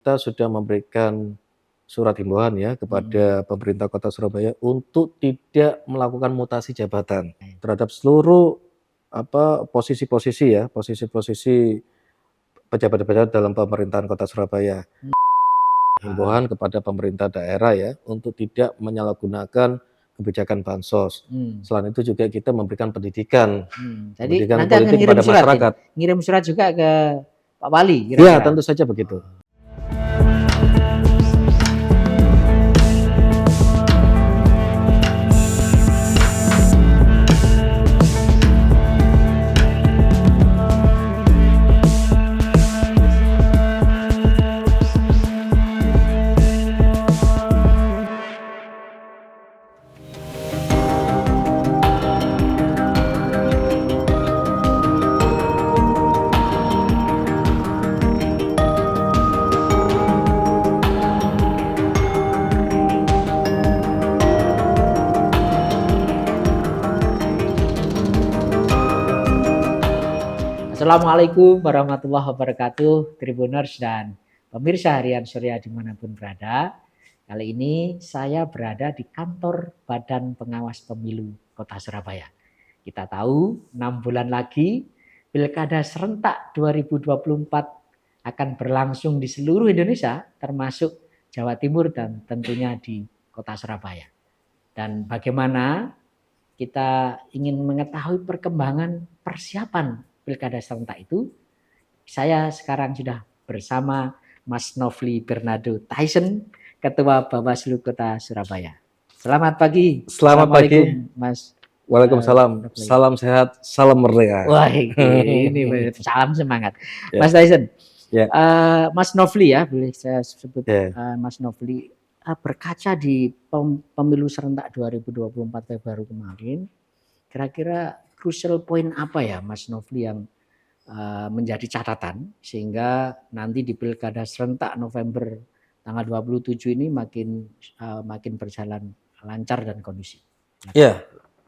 Kita sudah memberikan surat himbauan ya kepada pemerintah Kota Surabaya untuk tidak melakukan mutasi jabatan terhadap seluruh posisi-posisi ya, posisi-posisi pejabat-pejabat dalam pemerintahan Kota Surabaya. Himbauan kepada pemerintah daerah ya untuk tidak menyalahgunakan kebijakan bansos. Selain itu juga kita memberikan pendidikan, Jadi pendidikan nanti akan politik ngirim kepada surat masyarakat. ngirim surat juga ke Pak Wali Ya, kira-kira? tentu saja begitu. Assalamualaikum warahmatullahi wabarakatuh, Tribuners dan pemirsa harian Surya dimanapun berada. Kali ini saya berada di kantor Badan Pengawas Pemilu Kota Surabaya. Kita tahu 6 bulan lagi Pilkada serentak 2024 akan berlangsung di seluruh Indonesia, termasuk Jawa Timur dan tentunya di Kota Surabaya. Dan bagaimana kita ingin mengetahui perkembangan persiapan Pilkada serentak itu, saya sekarang sudah bersama Mas Nofli Bernardo Tyson, Ketua Bawaslu Kota Surabaya. Selamat pagi. Selamat pagi, Mas. Waalaikumsalam. Salam sehat, salam merdeka. Wah, ini salam semangat. Ya. Mas Tyson, ya. Mas Nofli ya, boleh saya sebut Mas Nofli. Berkaca di pemilu serentak 2024 Februari kemarin, kira-kira crucial point apa ya Mas Nofli yang menjadi catatan sehingga nanti di Pilkada serentak November tanggal 27 ini makin berjalan lancar dan kondusif? Ya,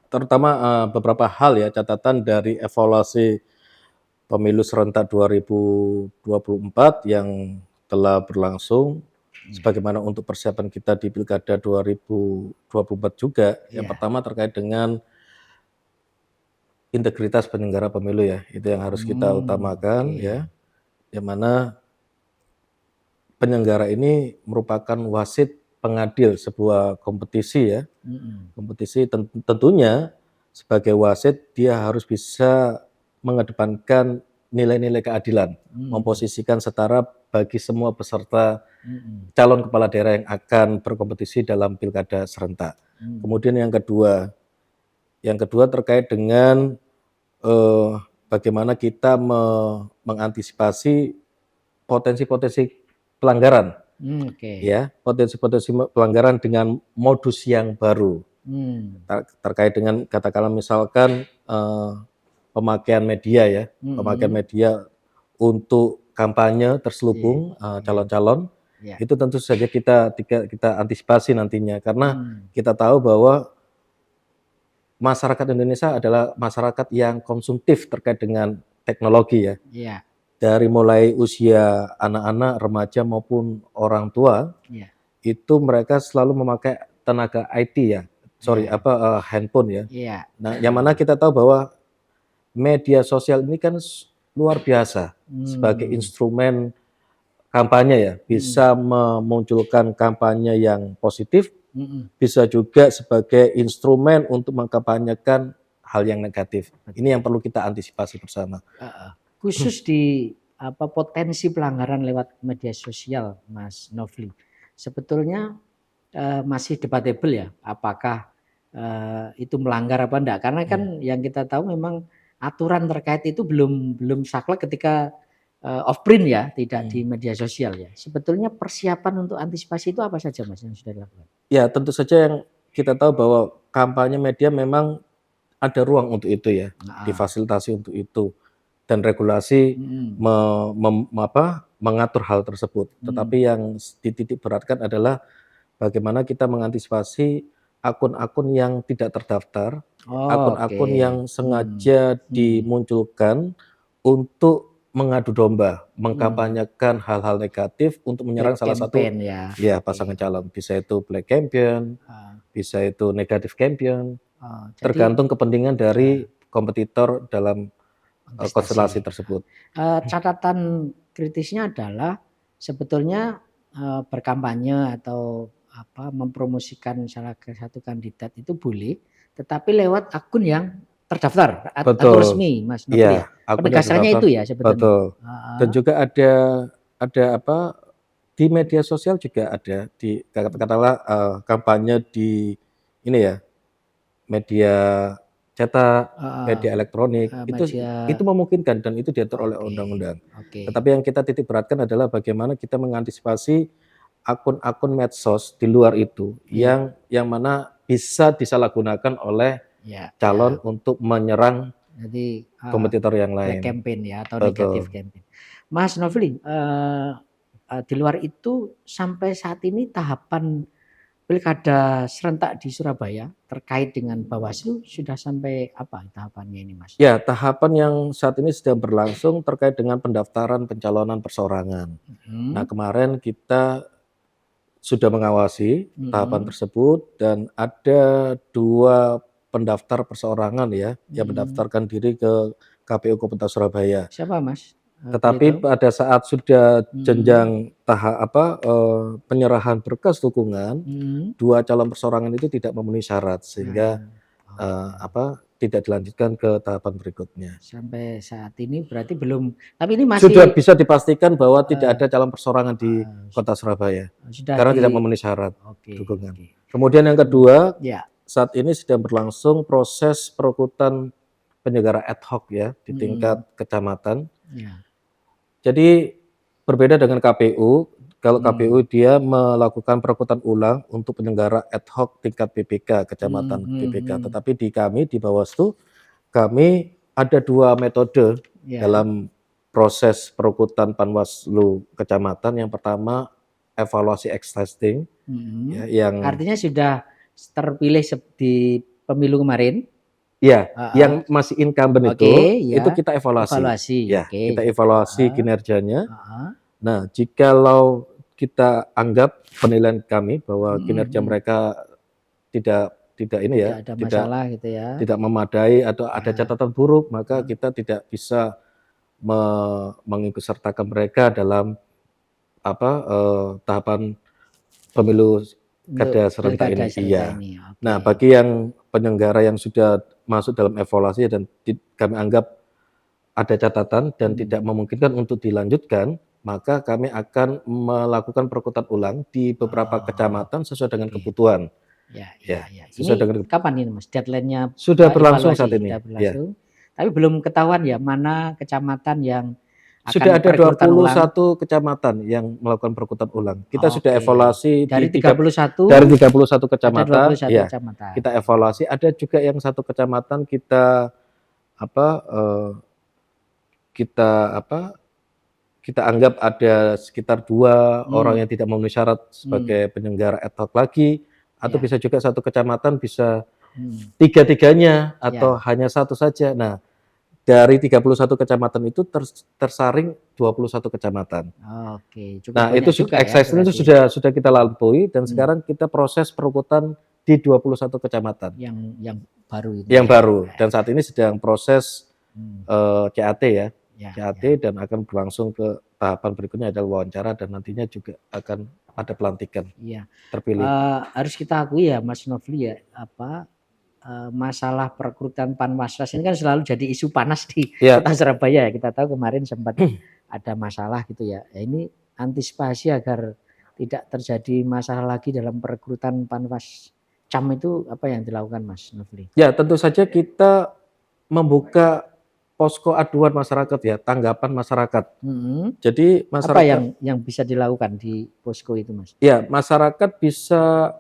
terutama beberapa hal ya catatan dari evaluasi pemilu serentak 2024 yang telah berlangsung. Sebagaimana untuk persiapan kita di Pilkada 2024 juga, yang pertama terkait dengan integritas penyelenggara pemilu ya, itu yang harus kita utamakan ya, yang mana penyelenggara ini merupakan wasit pengadil sebuah kompetisi ya, kompetisi tentunya sebagai wasit dia harus bisa mengedepankan nilai-nilai keadilan, memposisikan setara bagi semua peserta calon kepala daerah yang akan berkompetisi dalam Pilkada serentak. Kemudian yang kedua terkait dengan bagaimana kita mengantisipasi potensi-potensi pelanggaran, ya, potensi-potensi pelanggaran dengan modus yang baru, terkait dengan katakanlah misalkan pemakaian media ya, pemakaian media untuk kampanye terselubung calon-calon. Itu tentu saja kita antisipasi nantinya, karena kita tahu bahwa masyarakat Indonesia adalah masyarakat yang konsumtif terkait dengan teknologi ya. Dari mulai usia anak-anak, remaja maupun orang tua, itu mereka selalu memakai tenaga IT ya, handphone ya. Nah, yang mana kita tahu bahwa media sosial ini kan luar biasa sebagai instrumen kampanye ya, bisa memunculkan kampanye yang positif, bisa juga sebagai instrumen untuk mengkampanyekan hal yang negatif. Ini yang perlu kita antisipasi bersama. Khusus di potensi pelanggaran lewat media sosial, Mas Nofli, sebetulnya masih debatable ya, apakah itu melanggar apa enggak? Karena kan yang kita tahu memang aturan terkait itu belum saklek ketika off print ya, tidak di media sosial ya. Sebetulnya persiapan untuk antisipasi itu apa saja Mas yang sudah dilakukan? Ya, tentu saja yang kita tahu bahwa kampanye media memang ada ruang untuk itu ya, difasilitasi untuk itu, dan regulasi mengatur hal tersebut. Tetapi yang dititik beratkan adalah bagaimana kita mengantisipasi akun-akun yang tidak terdaftar, akun-akun yang sengaja dimunculkan untuk mengadu domba, mengkampanyekan hal-hal negatif untuk menyerang salah satu ya. pasangan calon. Bisa itu black campaign, bisa itu negatif campaign, tergantung kepentingan dari kompetitor dalam konstelasi tersebut. Catatan kritisnya adalah sebetulnya berkampanye atau mempromosikan salah satu kandidat itu boleh, tetapi lewat akun yang terdaftar atau resmi, Mas Nofri. Iya, penegasannya itu ya sebetulnya. Betul. Dan juga ada apa di media sosial juga ada di katakanlah kampanye di ini ya media cetak, media elektronik itu memungkinkan dan itu diatur oleh undang-undang. Tetapi yang kita titik beratkan adalah bagaimana kita mengantisipasi akun-akun medsos di luar itu yang mana bisa disalahgunakan oleh calon untuk menyerang kompetitor yang lain. Black campaign ya atau negatif campaign. Mas Nofri, di luar itu sampai saat ini tahapan pilkada serentak di Surabaya terkait dengan Bawaslu sudah sampai apa tahapannya ini, Mas? Ya, tahapan yang saat ini sedang berlangsung terkait dengan pendaftaran pencalonan perseorangan. Nah, kemarin kita sudah mengawasi tahapan tersebut dan ada 2 pendaftar perseorangan ya yang mendaftarkan diri ke KPU Kota Surabaya. Siapa, Mas? Tetapi pada saat sudah jenjang penyerahan berkas dukungan, 2 calon perseorangan itu tidak memenuhi syarat sehingga tidak dilanjutkan ke tahapan berikutnya. Sampai saat ini berarti belum, tapi ini masih sudah bisa dipastikan bahwa tidak ada calon perseorangan di Kota Surabaya karena tidak memenuhi syarat dukungan. Kemudian yang kedua, saat ini sedang berlangsung proses perekrutan penyelenggara ad hoc ya di tingkat kecamatan. Jadi berbeda dengan KPU, kalau KPU dia melakukan perekrutan ulang untuk penyelenggara ad hoc tingkat PPK, kecamatan PPK. Tetapi di kami, di Bawaslu, kami ada 2 metode dalam proses perekrutan Panwaslu kecamatan. Yang pertama, evaluasi ex-testing. Yang artinya sudah terpilih di pemilu kemarin. Ya, yang masih incumbent itu kita evaluasi. Kita evaluasi kinerjanya. Nah, jikalau kita anggap penilaian kami bahwa kinerja mereka tidak ada masalah gitu ya, tidak memadai atau ada catatan buruk, maka kita tidak bisa mengikutsertakan mereka dalam tahapan pemilu kada serentak ini. Nah, bagi yang penyelenggara yang sudah masuk dalam evaluasi dan kami anggap ada catatan dan tidak memungkinkan untuk dilanjutkan, maka kami akan melakukan perekrutan ulang di beberapa kecamatan sesuai dengan kebutuhan. Sesuai dengan kapan ini, Mas? Deadline-nya sudah berlangsung saat ini. Tapi belum ketahuan ya mana kecamatan yang sudah ada 21 kecamatan yang melakukan perekrutan ulang. Kita sudah evaluasi dari 31 kecamatan. Kita evaluasi. Ada juga yang 1 kecamatan kita anggap ada sekitar 2 orang yang tidak memenuhi syarat sebagai penyelenggara ad hoc lagi, atau bisa juga 1 kecamatan bisa 3-3-nya atau hanya 1 saja. Nah, dari 31 kecamatan itu tersaring 21 kecamatan. Nah, itu exercise itu sudah kita lampaui dan sekarang kita proses perekrutan di 21 kecamatan. Yang baru itu. Yang baru dan saat ini sedang proses CAT ya. CAT dan akan berlangsung ke tahapan berikutnya adalah wawancara dan nantinya juga akan ada pelantikan. Terpilih. Harus kita akui ya, Mas Nofri ya, masalah perekrutan Panwasras ini kan selalu jadi isu panas di Kota Surabaya. Kita tahu kemarin sempat ada masalah gitu ya. Ini antisipasi agar tidak terjadi masalah lagi dalam perekrutan Panwascam itu apa yang dilakukan, Mas Nofri? Ya, tentu saja kita membuka posko aduan masyarakat ya, tanggapan masyarakat. Jadi masyarakat apa yang bisa dilakukan di posko itu, Mas? Ya, masyarakat bisa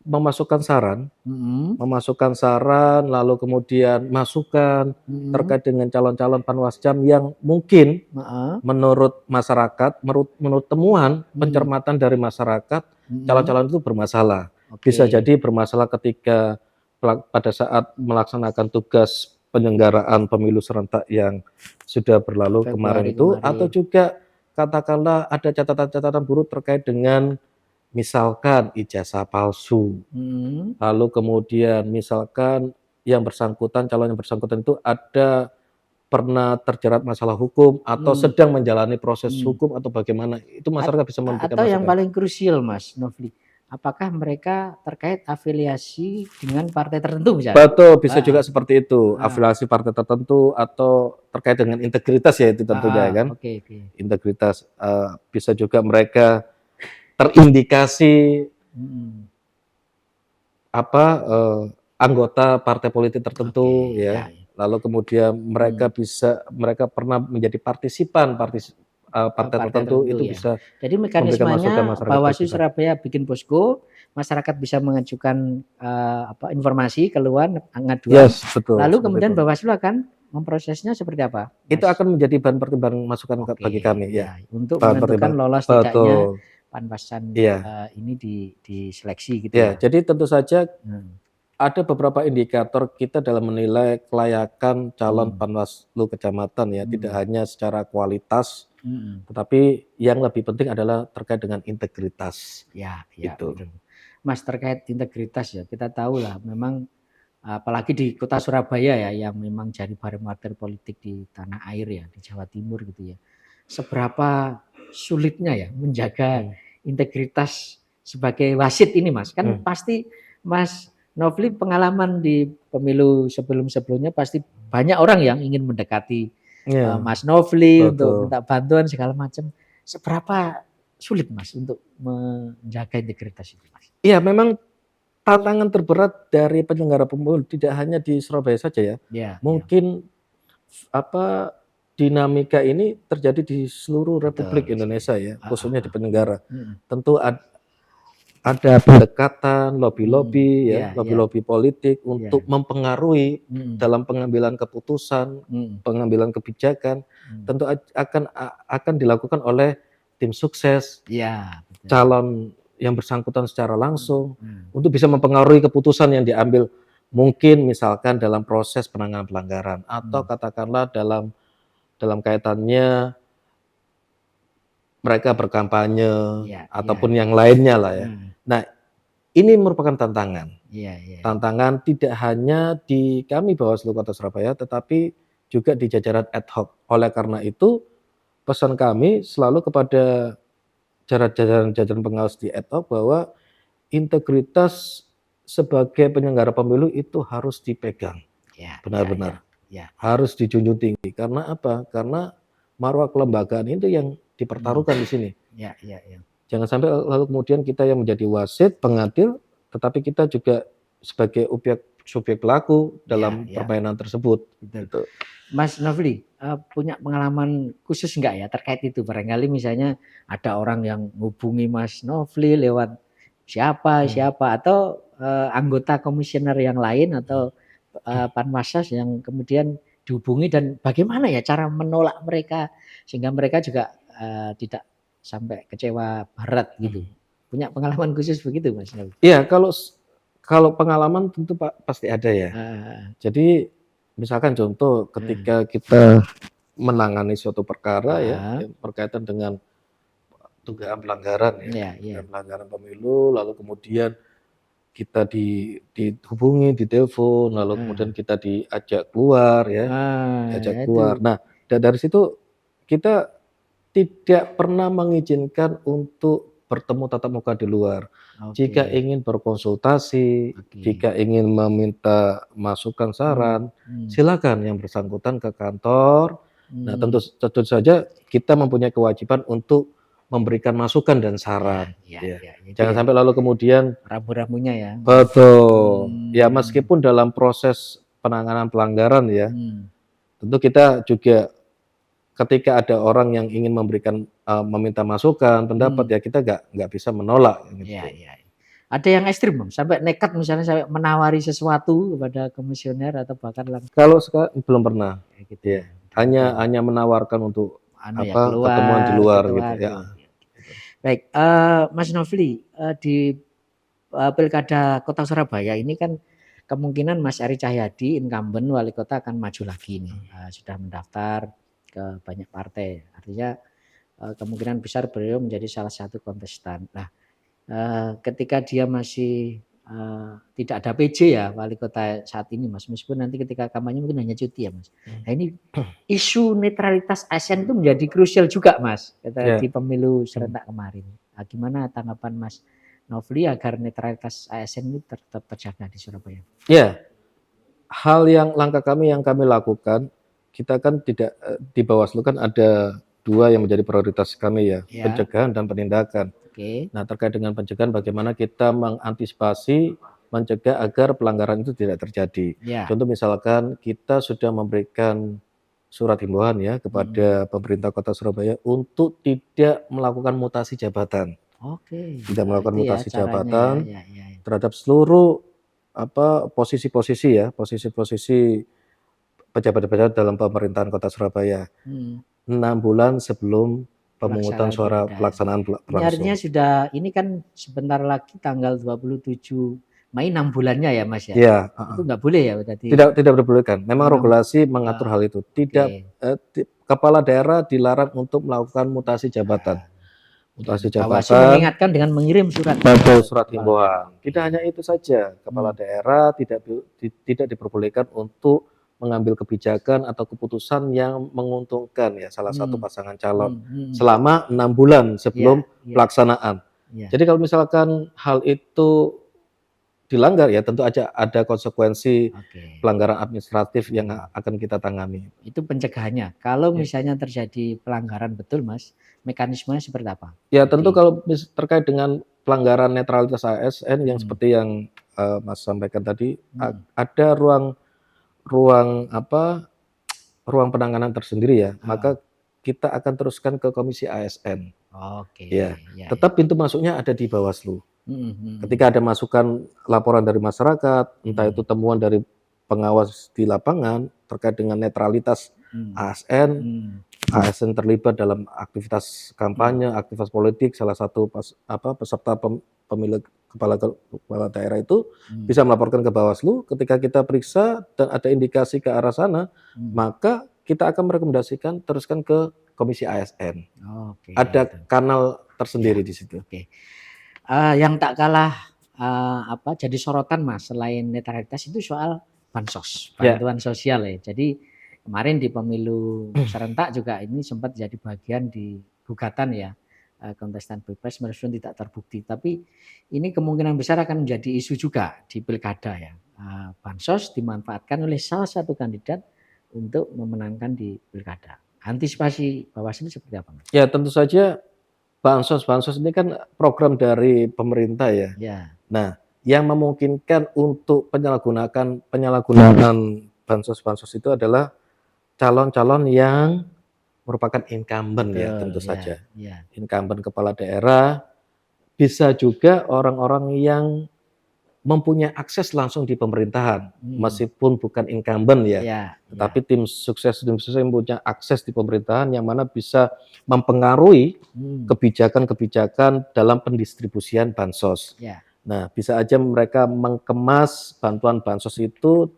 memasukkan saran, lalu kemudian masukan terkait dengan calon-calon Panwascam yang mungkin menurut masyarakat, menurut temuan pencermatan dari masyarakat, calon-calon itu bermasalah. Bisa jadi bermasalah ketika pada saat melaksanakan tugas penyelenggaraan pemilu serentak yang sudah berlalu kemarin Februari itu, atau kemarin. juga katakanlah ada catatan-catatan buruk terkait dengan misalkan ijazah palsu, Hmm, lalu kemudian misalkan calon yang bersangkutan itu ada pernah terjerat masalah hukum atau hmm, sedang menjalani proses hmm. hukum atau bagaimana, itu masyarakat bisa memberikan Atau yang masukan. paling krusial Mas Nofli, apakah mereka terkait afiliasi dengan partai tertentu misalnya? Betul, bisa juga Ah, seperti itu, ah, afiliasi partai tertentu atau terkait dengan integritas ya itu tentunya ya kan. oke oke. Integritas, bisa juga mereka terindikasi Hmm, apa, anggota partai politik oke tertentu ya, ya, ya. lalu kemudian Hmm, mereka pernah menjadi partisipan partai partai tertentu, tertentu itu ya. bisa Jadi memberikan masukan mekanismenya masyarakat Bawaslu terbuka. Surabaya bikin posko, masyarakat bisa mengajukan informasi, keluhan, ngaduan, Yes, betul, lalu seperti kemudian itu. Bawaslu akan memprosesnya seperti apa, Itu Mas? akan menjadi bahan pertimbangan masukan bagi Oke, kami, ya. ya, untuk Bahan menentukan pertimbangan, lolos tidaknya betul, Panwasan iya. ini diseleksi gitu Ya, ya. jadi tentu saja Hmm, ada beberapa indikator kita dalam menilai kelayakan calon hmm, Panwaslu kecamatan ya, tidak hmm, hanya secara kualitas, hmm. tetapi yang lebih penting adalah terkait dengan integritas, Ya, ya, itu. betul. Mas terkait integritas ya, kita tahu lah memang apalagi di kota Surabaya ya yang memang jadi barometer politik di tanah air ya, di Jawa Timur gitu ya. Seberapa sulitnya ya menjaga Hmm, integritas sebagai wasit ini Mas. Kan hmm. pasti Mas Nofli pengalaman di pemilu sebelum-sebelumnya pasti banyak orang yang ingin mendekati Iya, Mas Nofli untuk betul. minta bantuan segala macam. Seberapa sulit Mas untuk menjaga integritas itu Mas? Iya, memang tantangan terberat dari penyelenggara pemilu tidak hanya di Surabaya saja ya. Ya, ya, Mungkin apa dinamika ini terjadi di seluruh betul. Republik Indonesia ya, khususnya di Mhm, penyelenggara. mhm, Tentu ada pendekatan, mhm. lobi-lobi ya, Iya, iya, lobi-lobi politik iya. untuk mempengaruhi Mhm, dalam pengambilan keputusan, mhm, pengambilan kebijakan, mhm. tentu akan dilakukan oleh tim sukses, Iya, betul. calon yang bersangkutan secara langsung, Mhm, untuk bisa mempengaruhi keputusan yang diambil. Mungkin misalkan dalam proses penanganan pelanggaran atau mhm. katakanlah dalam dalam kaitannya mereka berkampanye Iya, iya, ataupun yang lainnya lah ya. heeh. Nah, ini merupakan tantangan. Iya, iya, iya. Tantangan tidak hanya di kami Bawaslu Kota Surabaya, tetapi juga di jajaran ad hoc. Oleh karena itu, pesan kami selalu kepada jajaran-jajaran pengawas di ad hoc bahwa integritas sebagai penyelenggara pemilu itu harus dipegang, Iya, iya, iya. benar-benar Iya, iya. harus dijunjung tinggi. Karena apa? Karena marwah kelembagaan itu yang Mhm. dipertaruhkan di sini. Iya, iya, iya. Jangan sampai lalu kemudian kita yang menjadi wasit, pengadil, tetapi kita juga sebagai subjek pelaku Iya, dalam iya, permainan tersebut, betul. gitu. Mas Nofli, punya pengalaman khusus nggak ya terkait itu? Barangkali misalnya ada orang yang hubungi Mas Nofli lewat siapa Hmm, siapa atau, anggota komisioner yang lain hmm. atau, Panwasas yang kemudian dihubungi dan bagaimana ya cara menolak mereka sehingga mereka juga, tidak sampai kecewa berat gitu? Hmm. Punya pengalaman khusus begitu Mas Nofli? Iya, kalau pengalaman tentu pasti ada ya. Heeh, Jadi misalkan contoh heeh, ketika kita menangani suatu perkara ya, heeh, yang berkaitan dengan dugaan pelanggaran ya, iya, iya, dugaan pelanggaran pemilu, lalu kemudian kita dihubungi, ditelepon, lalu kemudian heeh. kita diajak keluar ya, diajak Ya itu, keluar. Nah, dari situ kita tidak pernah mengizinkan untuk bertemu tatap muka di luar. Jika oke, ingin berkonsultasi, oke. jika ingin meminta masukan Mmm, saran, mmm, silakan yang bersangkutan ke kantor. Nah, tentu mmm. tentu saja kita mempunyai kewajiban untuk memberikan masukan dan Iya, saran, iya, ya. iya, itu Jangan ya, sampai lalu kemudian rambu-rambunya ya. betul. Ya Mmm, meskipun dalam proses penanganan pelanggaran ya, mmm, tentu kita juga ketika ada orang yang ingin meminta masukan, pendapat mmm, ya kita nggak bisa menolak iya, gitu. iya. Ada yang ekstrim Bang, sampai nekat misalnya sampai menawari sesuatu kepada komisioner atau bahkan Kalau belum pernah, kayak gitu ya. ya, belum Hanya pernah. hanya menawarkan untuk Anu ya, ketemuan di keluar luar gitu, gitu ya. waduh. Baik, Mas Nofli, di, Pilkada Kota Surabaya ini kan kemungkinan Mas Eri Cahyadi incumbent wali kota akan maju lagi nih. Sudah mendaftar ke banyak partai. Artinya kemungkinan besar beliau menjadi salah satu kontestan. Nah, ketika dia masih tidak ada PJ ya wali kota saat ini Mas, meskipun nanti ketika kampanye mungkin hanya cuti ya Mas. Nah ini isu netralitas ASN itu menjadi krusial juga Mas di pemilu serentak kemarin. Nah, gimana tanggapan Mas Nofli agar netralitas ASN ini tetap terjaga di Surabaya? Ya, langkah kami yang kami lakukan, kita kan tidak di Bawaslu kan ada 2 yang menjadi prioritas kami ya, pencegahan dan penindakan. Nah, terkait dengan pencegahan bagaimana kita mengantisipasi mencegah agar pelanggaran itu tidak terjadi. Contoh misalkan kita sudah memberikan surat himbauan ya kepada pemerintah Kota Surabaya untuk tidak melakukan mutasi jabatan. Tidak melakukan mutasi jabatan terhadap seluruh posisi-posisi ya, posisi-posisi pejabat-pejabat dalam pemerintahan Kota Surabaya. 6 bulan sebelum pemungutan suara pelaksanaan ini artinya sudah, ini kan sebentar lagi tanggal 27 Mei 6 bulannya ya Mas ya? Iya. Itu nggak boleh ya berarti? Tidak diperbolehkan. Memang regulasi mengatur hal itu. Tidak kepala daerah dilarang untuk melakukan mutasi jabatan. Mutasi jabatan. Bawaslu mengingatkan dengan mengirim surat. Betul, surat himbauan. Tidak hanya itu saja, kepala daerah tidak diperbolehkan untuk mengambil kebijakan atau keputusan yang menguntungkan ya salah satu pasangan calon selama 6 bulan sebelum pelaksanaan. Jadi kalau misalkan hal itu dilanggar ya tentu aja ada konsekuensi pelanggaran administratif yang akan kita tangani. Itu pencegahannya. Kalau misalnya terjadi pelanggaran betul Mas, mekanismenya seperti apa? Ya tentu kalau terkait dengan pelanggaran netralitas ASN yang seperti yang Mas sampaikan tadi, ada ruang penanganan tersendiri ya, maka kita akan teruskan ke Komisi ASN. Ya, tetap pintu masuknya ada di Bawaslu. Ketika ada masukan laporan dari masyarakat, entah itu temuan dari pengawas di lapangan terkait dengan netralitas ASN, ASN terlibat dalam aktivitas kampanye, aktivitas politik, salah satu peserta pemilu kepala daerah itu bisa melaporkan ke Bawaslu. Ketika kita periksa dan ada indikasi ke arah sana, maka kita akan merekomendasikan teruskan ke Komisi ASN. Ada kanal tersendiri di situ. Yang tak kalah jadi sorotan Mas selain netralitas itu soal bansos, bantuan sosial ya. Jadi kemarin di pemilu serentak juga ini sempat jadi bagian di gugatan ya, kontestan pilpres meskipun tidak terbukti. Tapi ini kemungkinan besar akan menjadi isu juga di pilkada ya. Bansos dimanfaatkan oleh salah satu kandidat untuk memenangkan di pilkada. Antisipasi Bawaslu seperti apa Mas? Ya tentu saja bansos ini kan program dari pemerintah ya. Nah, yang memungkinkan untuk penyalahgunaan bansos itu adalah calon-calon yang merupakan incumbent ya tentu saja. Incumbent kepala daerah, bisa juga orang-orang yang mempunyai akses langsung di pemerintahan, meskipun bukan incumbent ya. Tetapi tim sukses yang punya akses di pemerintahan yang mana bisa mempengaruhi kebijakan-kebijakan dalam pendistribusian bansos. Nah, bisa aja mereka mengemas bantuan bansos itu,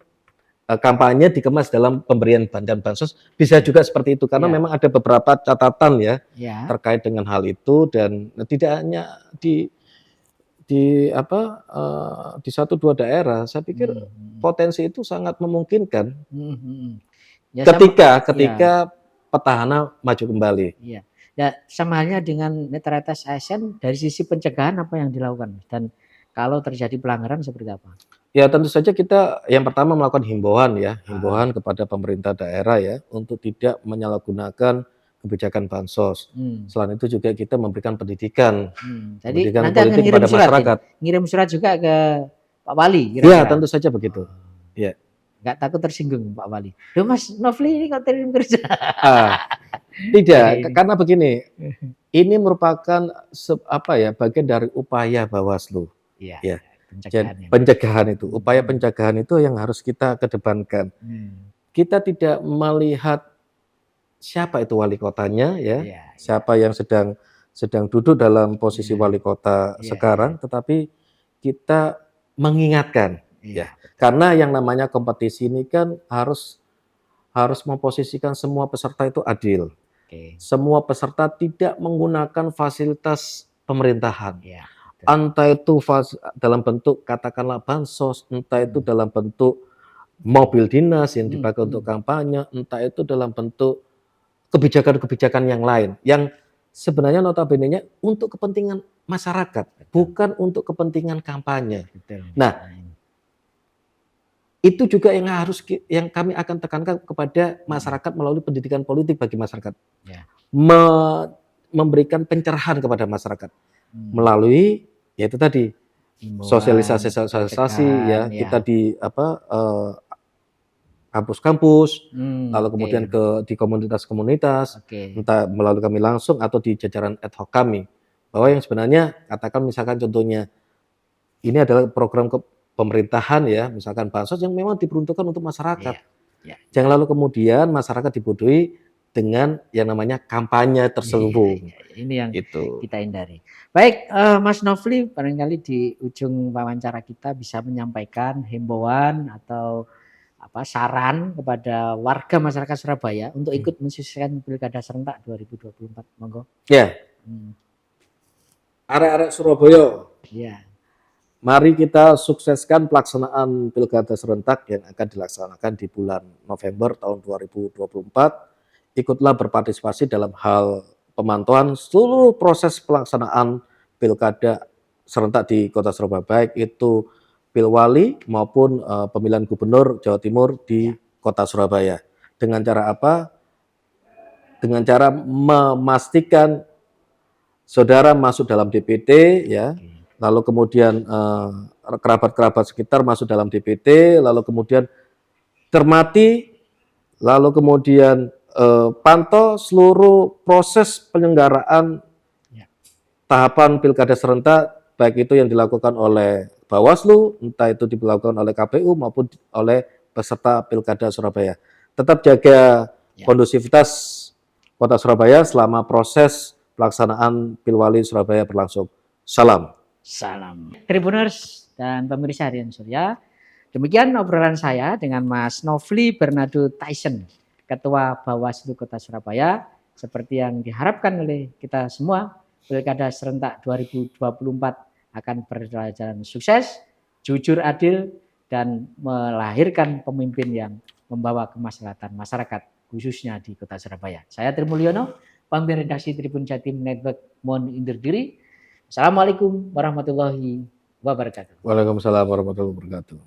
kampanye dikemas dalam pemberian bantuan bansos, bisa juga seperti itu karena memang ada beberapa catatan ya terkait dengan hal itu, dan tidak hanya di 1-2 daerah, saya pikir potensi itu sangat memungkinkan ketika petahana maju kembali. Ya, sama halnya dengan netralitas ASN, dari sisi pencegahan apa yang dilakukan dan kalau terjadi pelanggaran seperti apa? Ya tentu saja kita yang pertama melakukan himbauan kepada pemerintah daerah ya untuk tidak menyalahgunakan kebijakan bansos. Selain itu juga kita memberikan pendidikan, Jadi pendidikan nanti politik kepada masyarakat. Ngirim surat juga ke Pak Wali? Iya tentu saja begitu. Ya. Nggak takut tersinggung Pak Wali? Loh Mas Nofli ini kok kirim kerja? Tidak, karena begini, ini merupakan bagian dari upaya Bawaslu. Pencegahan itu, upaya pencegahan itu yang harus kita kedepankan. Kita tidak melihat siapa itu wali kotanya ya, siapa yang sedang duduk dalam posisi wali kota sekarang, tetapi kita mengingatkan Iya, ya. Karena yang namanya kompetisi ini kan harus memposisikan semua peserta itu adil. oke. Semua peserta tidak menggunakan fasilitas pemerintahan. Iya, betul. Entah itu dalam bentuk katakanlah bansos, entah itu dalam bentuk mobil dinas yang dipakai untuk kampanye, entah itu dalam bentuk kebijakan-kebijakan yang lain, yang sebenarnya notabene-nya untuk kepentingan masyarakat, bukan untuk kepentingan kampanye. Betul. Nah, itu juga yang kami akan tekankan kepada masyarakat melalui pendidikan politik bagi masyarakat. Ya. Memberikan pencerahan kepada masyarakat melalui yaitu tadi sosialisasi ya, kita di kampus-kampus, lalu kemudian di komunitas-komunitas, entah melalui kami langsung atau di jajaran ad hoc kami. Bahwa yang sebenarnya katakan misalkan contohnya ini adalah program pemerintahan ya, misalkan bansos yang memang diperuntukkan untuk masyarakat. Jangan lalu kemudian masyarakat dibodohi dengan yang namanya kampanye terselubung. Ini yang kita hindari. Baik, Mas Nofli, barangkali di ujung wawancara kita bisa menyampaikan himbauan atau saran kepada warga masyarakat Surabaya untuk ikut mensukseskan Pilkada serentak 2024. Monggo. Ya. Arek-arek Surabaya. Ya. Mari kita sukseskan pelaksanaan Pilkada serentak yang akan dilaksanakan di bulan November tahun 2024. Ikutlah berpartisipasi dalam hal pemantauan seluruh proses pelaksanaan Pilkada serentak di Kota Surabaya, baik itu Pilwali maupun pemilihan gubernur Jawa Timur di Kota Surabaya. Dengan cara apa? Dengan cara memastikan saudara masuk dalam DPT ya. Lalu kemudian kerabat-kerabat sekitar masuk dalam DPT, lalu kemudian cermati, lalu kemudian pantau seluruh proses penyelenggaraan tahapan Pilkada serentak, baik itu yang dilakukan oleh Bawaslu, entah itu dilakukan oleh KPU maupun oleh peserta Pilkada Surabaya. Tetap jaga kondusivitas Kota Surabaya selama proses pelaksanaan Pilwali Surabaya berlangsung. Salam. Salam. Tribuners dan pemirsa Harian Surya, demikian obrolan saya dengan Mas Nofli Bernardo Tyson, Ketua Bawaslu Kota Surabaya. Seperti yang diharapkan oleh kita semua, Pilkada serentak 2024 akan berjalan sukses, jujur, adil, dan melahirkan pemimpin yang membawa kemaslahatan masyarakat, khususnya di Kota Surabaya. Saya Trimulyono, pemimpin redaksi Tribun Jatim Network, mohon undur diri. Assalamualaikum warahmatullahi wabarakatuh. Waalaikumsalam warahmatullahi wabarakatuh.